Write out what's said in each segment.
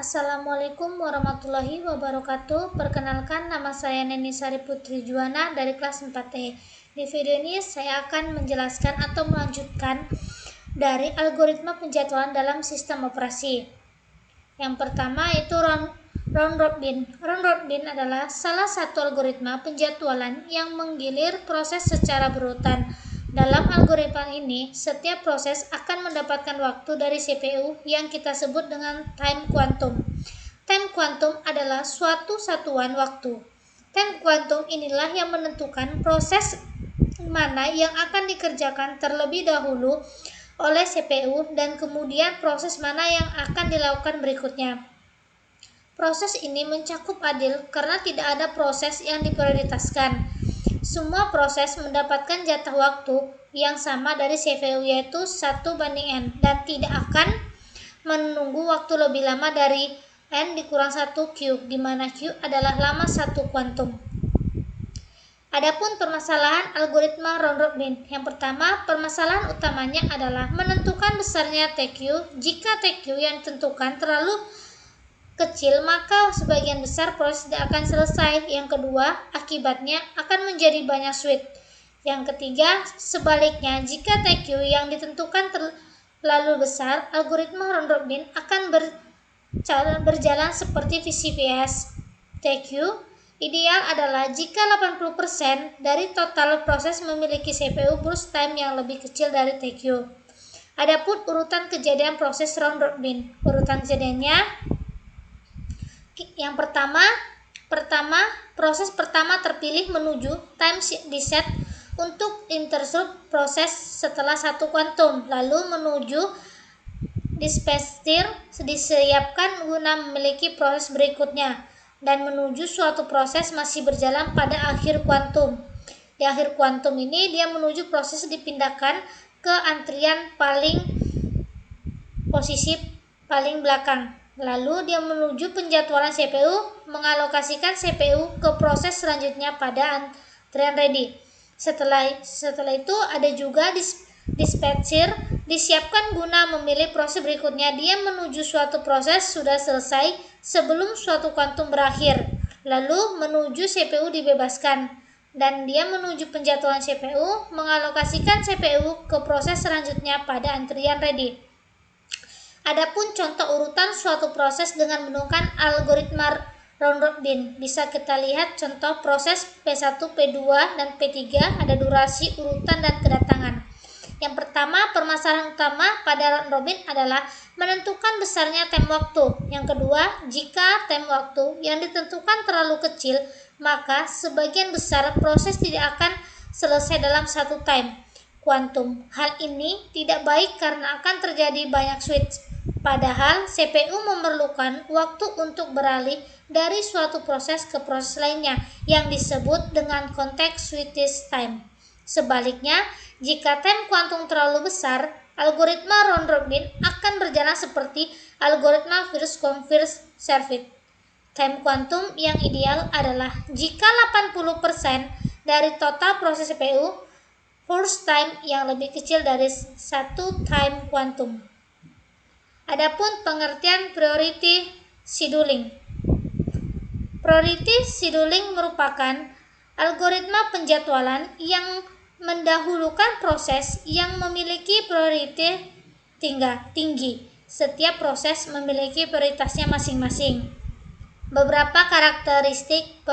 Assalamualaikum warahmatullahi wabarakatuh. Perkenalkan, nama saya Neni Sari Putri Juwana dari kelas 4E. Di video ini saya akan menjelaskan atau melanjutkan dari algoritma penjadwalan dalam sistem operasi. Yang pertama yaitu round robin. Round robin adalah salah satu algoritma penjadwalan yang menggilir proses secara berurutan. Dalam algoritma ini, setiap proses akan mendapatkan waktu dari CPU yang kita sebut dengan time quantum. Time quantum adalah suatu satuan waktu. Time quantum inilah yang menentukan proses mana yang akan dikerjakan terlebih dahulu oleh CPU dan kemudian proses mana yang akan dilakukan berikutnya. Proses ini mencakup adil karena tidak ada proses yang diprioritaskan. Semua proses mendapatkan jatah waktu yang sama dari CPU yaitu 1/n dan tidak akan menunggu waktu lebih lama dari n dikurang 1 Q, di mana Q adalah lama 1 kuantum. Adapun permasalahan algoritma round robin. Yang pertama, permasalahan utamanya adalah menentukan besarnya TQ. Jika TQ yang ditentukan terlalu kecil, maka sebagian besar proses tidak akan selesai. Yang kedua, akibatnya akan menjadi banyak switch. Yang ketiga, sebaliknya, jika TQ yang ditentukan terlalu besar, algoritma round robin akan berjalan seperti VCVS. TQ ideal adalah jika 80% dari total proses memiliki CPU burst time yang lebih kecil dari TQ. Adapun urutan kejadian proses round robin. Urutan kejadiannya yang pertama, proses pertama terpilih menuju time reset untuk interrupt proses setelah 1 kuantum, lalu menuju dispatcher disiapkan guna memiliki proses berikutnya, dan menuju suatu proses masih berjalan pada akhir kuantum. Di akhir kuantum ini dia menuju proses dipindahkan ke antrian posisi paling belakang. Lalu dia menuju penjadwalan CPU, mengalokasikan CPU ke proses selanjutnya pada antrian ready. Setelah itu ada juga dispatcher disiapkan guna memilih proses berikutnya. Dia menuju suatu proses sudah selesai sebelum suatu kuantum berakhir. Lalu menuju CPU dibebaskan. Dan dia menuju penjadwalan CPU, mengalokasikan CPU ke proses selanjutnya pada antrian ready. Adapun contoh urutan suatu proses dengan menggunakan algoritma round robin, bisa kita lihat contoh proses P1, P2, dan P3 ada durasi, urutan, dan kedatangan. Yang pertama, permasalahan utama pada round robin adalah menentukan besarnya time waktu. Yang kedua, jika time waktu yang ditentukan terlalu kecil, maka sebagian besar proses tidak akan selesai dalam satu time kuantum. Hal ini tidak baik karena akan terjadi banyak switch. Padahal CPU memerlukan waktu untuk beralih dari suatu proses ke proses lainnya yang disebut dengan context switch time. Sebaliknya, jika time kuantum terlalu besar, algoritma round robin akan berjalan seperti algoritma first come first served. Time kuantum yang ideal adalah jika 80% dari total proses CPU first time yang lebih kecil dari 1 time kuantum. Adapun pengertian priority scheduling. Priority scheduling merupakan algoritma penjadwalan yang mendahulukan proses yang memiliki priority tinggi. Setiap proses memiliki prioritasnya masing-masing. Beberapa karakteristik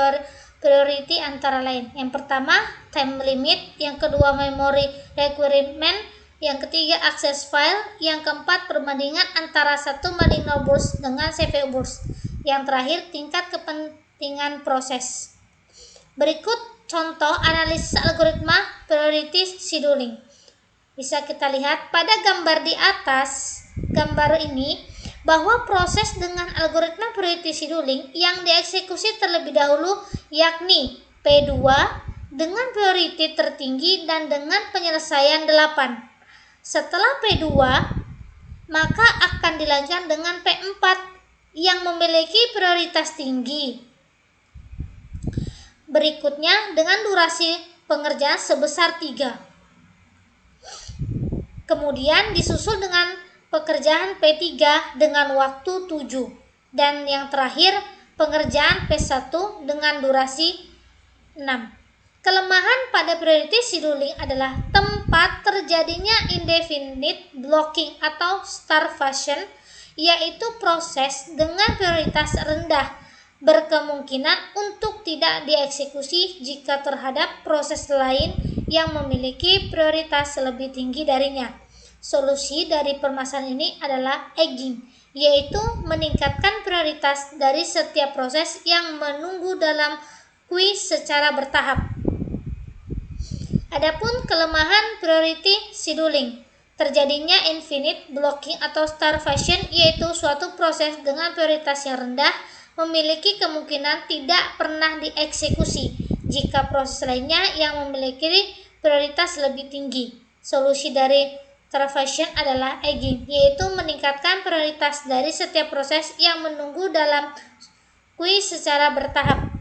priority antara lain. Yang pertama, time limit. Yang kedua, memory requirement. Yang ketiga, akses file. Yang keempat, perbandingan antara 1/0 burst dengan CPU burst. Yang terakhir, tingkat kepentingan proses. Berikut contoh analisis algoritma priority scheduling. Bisa kita lihat pada gambar di atas gambar ini bahwa proses dengan algoritma priority scheduling yang dieksekusi terlebih dahulu yakni P2 dengan priority tertinggi dan dengan penyelesaian 8. Setelah P2, maka akan dilanjutkan dengan P4 yang memiliki prioritas tinggi. Berikutnya dengan durasi pengerjaan sebesar 3. Kemudian disusul dengan pekerjaan P3 dengan waktu 7. Dan yang terakhir, pengerjaan P1 dengan durasi 6. Kelemahan pada priority scheduling adalah tempat terjadinya indefinite blocking atau starvation, yaitu proses dengan prioritas rendah berkemungkinan untuk tidak dieksekusi jika terhadap proses lain yang memiliki prioritas lebih tinggi darinya. Solusi dari permasalahan ini adalah egging, yaitu meningkatkan prioritas dari setiap proses yang menunggu dalam queue secara bertahap. Adapun kelemahan priority scheduling, terjadinya infinite blocking atau starvation, yaitu suatu proses dengan prioritas yang rendah memiliki kemungkinan tidak pernah dieksekusi jika proses lainnya yang memiliki prioritas lebih tinggi. Solusi dari starvation adalah egging, yaitu meningkatkan prioritas dari setiap proses yang menunggu dalam queue secara bertahap.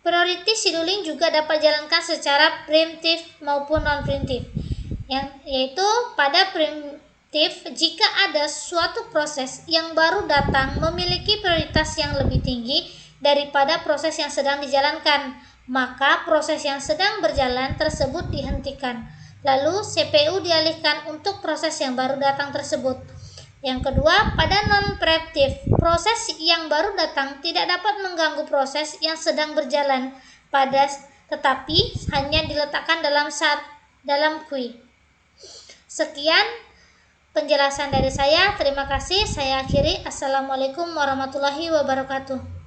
Priority scheduling juga dapat dijalankan secara preemptif maupun non-preemptif, yaitu pada preemptif jika ada suatu proses yang baru datang memiliki prioritas yang lebih tinggi daripada proses yang sedang dijalankan, maka proses yang sedang berjalan tersebut dihentikan, lalu CPU dialihkan untuk proses yang baru datang tersebut. Yang kedua, pada non-preemptif, proses yang baru datang tidak dapat mengganggu proses yang sedang berjalan tetapi hanya diletakkan dalam queue. Sekian penjelasan dari saya. Terima kasih. Saya akhiri. Assalamualaikum warahmatullahi wabarakatuh.